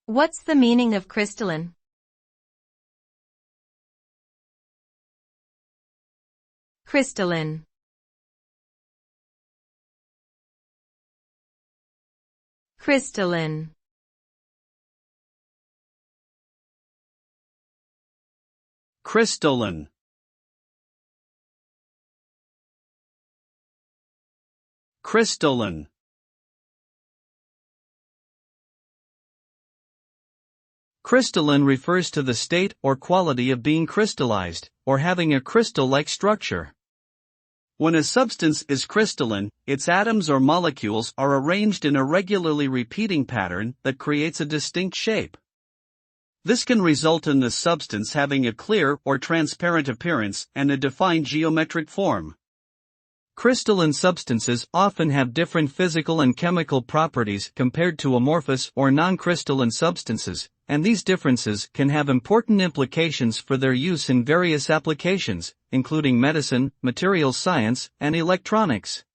What's the meaning of crystalline? Crystalline. Crystalline. Crystalline. Crystalline. Crystalline refers to the state or quality of being crystallized, or having a crystal-like structure. When a substance is crystalline, its atoms or molecules are arranged in a regularly repeating pattern that creates a distinct shape. This can result in the substance having a clear or transparent appearance and a defined geometric form. Crystalline substances often have different physical and chemical properties compared to amorphous or non-crystalline substances, and these differences can have important implications for their use in various applications, including medicine, materials science, and electronics.